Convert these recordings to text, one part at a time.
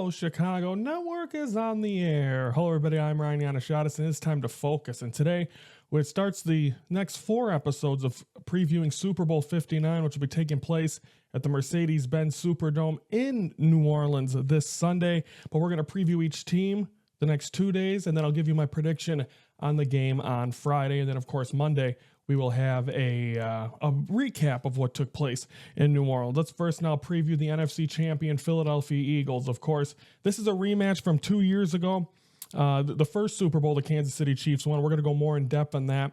Hello Chicago Network is on the air. Hello everybody, I'm Ryan Yannishatis, and it's time to focus. And today, which starts the next 4 episodes of previewing Super Bowl 59, which will be taking place at the Mercedes-Benz Superdome in New Orleans this Sunday. But we're going to preview each team the next 2 days, and then I'll give you my prediction on the game on Friday. And then, of course, Monday, we will have a recap of what took place in New Orleans. Let's first now preview the NFC champion Philadelphia Eagles. Of course, this is a rematch from 2 years ago. The first Super Bowl the Kansas City Chiefs won. We're going to go more in depth on that,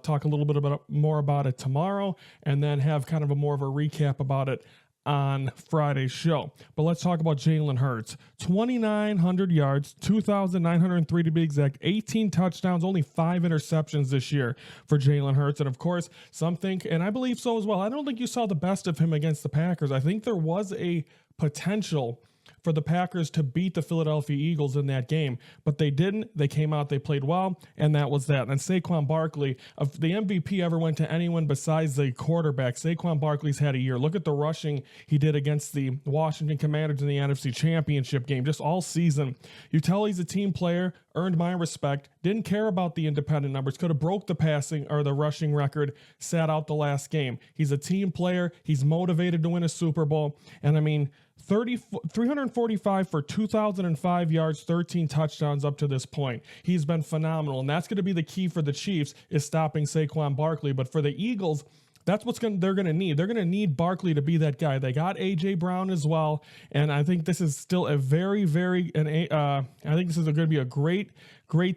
talk a little bit more about it tomorrow, and then have kind of more of a recap about it on Friday's show. But let's talk about Jalen Hurts. 2,900 yards, 2,903 to be exact, 18 touchdowns, only 5 interceptions this year for Jalen Hurts. And of course, some think, and I believe so as well, I don't think you saw the best of him against the Packers. I think there was a potential for the Packers to beat the Philadelphia Eagles in that game, but they didn't. They came out, they played well, and that was that. And Saquon Barkley, if the MVP ever went to anyone besides the quarterback, Saquon Barkley's had a year. Look at the rushing he did against the Washington Commanders in the NFC Championship game, just all season. You tell he's a team player, earned my respect, didn't care about the independent numbers, could have broke the passing or the rushing record, sat out the last game. He's a team player. He's motivated to win a Super Bowl. And I mean, 345 for 2,005 yards, 13 touchdowns up to this point. He's been phenomenal, and that's going to be the key for the Chiefs is stopping Saquon Barkley. But for the Eagles, that's what they're going to need. They're going to need Barkley to be that guy. They got A.J. Brown as well, and I think this is still a I think this is going to be a great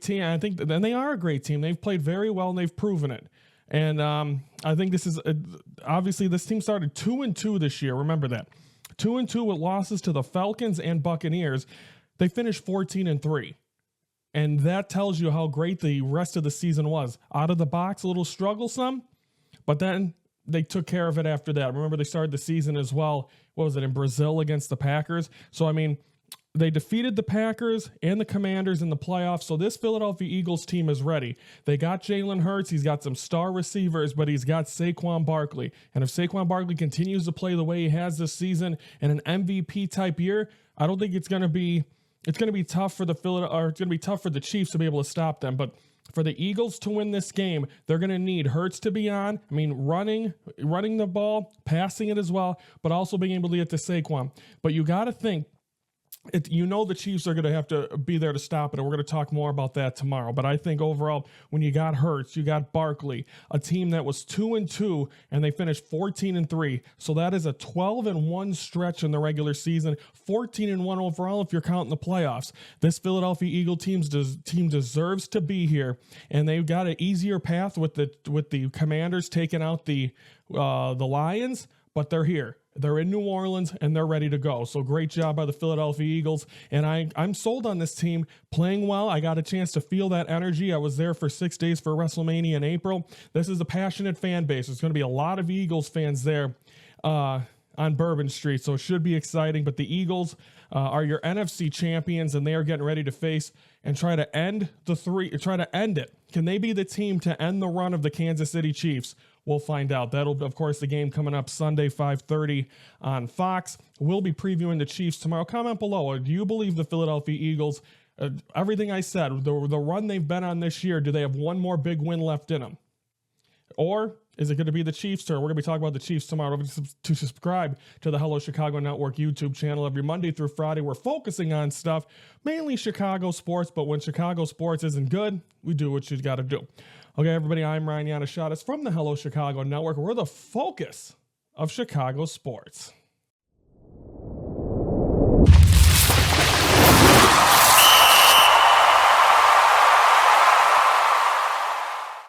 team. And they are a great team. They've played very well, and they've proven it. And I think this is obviously this team started 2-2 this year. Remember that. 2-2 with losses to the Falcons and Buccaneers. They finished 14-3. And that tells you how great the rest of the season was. Out of the box, a little strugglesome, but then they took care of it after that. Remember, they started the season as well. What was it, in Brazil against the Packers? So, I mean, they defeated the Packers and the Commanders in the playoffs, so this Philadelphia Eagles team is ready. They got Jalen Hurts. He's got some star receivers, but he's got Saquon Barkley. And if Saquon Barkley continues to play the way he has this season in an MVP-type year, I don't think it's going to be tough for the Chiefs to be able to stop them. But for the Eagles to win this game, they're going to need Hurts to be on. I mean, running the ball, passing it as well, but also being able to get to Saquon. But you got to think, the Chiefs are going to have to be there to stop it, and we're going to talk more about that tomorrow. But I think overall, when you got Hurts, you got Barkley, a team that was 2-2, and they finished 14-3. So that is a 12-1 stretch in the regular season, 14-1 overall if you're counting the playoffs. This Philadelphia Eagle team deserves to be here, and they've got an easier path with the Commanders taking out the Lions, but they're here. They're in New Orleans, and they're ready to go. So great job by the Philadelphia Eagles. And I'm sold on this team playing well. I got a chance to feel that energy. I was there for 6 days for WrestleMania in April. This is a passionate fan base. There's going to be a lot of Eagles fans there on Bourbon Street, so it should be exciting. But the Eagles are your NFC champions, and they are getting ready to face and try to end it. Can they be the team to end the run of the Kansas City Chiefs? We'll find out. That'll, of course, the game coming up Sunday, 5:30 on Fox. We'll be previewing the Chiefs tomorrow. Comment below. Do you believe the Philadelphia Eagles, everything I said, the run they've been on this year, do they have one more big win left in them? Or is it going to be the Chiefs' turn? We're going to be talking about the Chiefs tomorrow. To subscribe to the Hello Chicago Network YouTube channel every Monday through Friday. We're focusing on stuff, mainly Chicago sports, but when Chicago sports isn't good, we do what you got to do. Okay, everybody, I'm Ryan Yannishatis from the Hello Chicago Network. We're the focus of Chicago sports.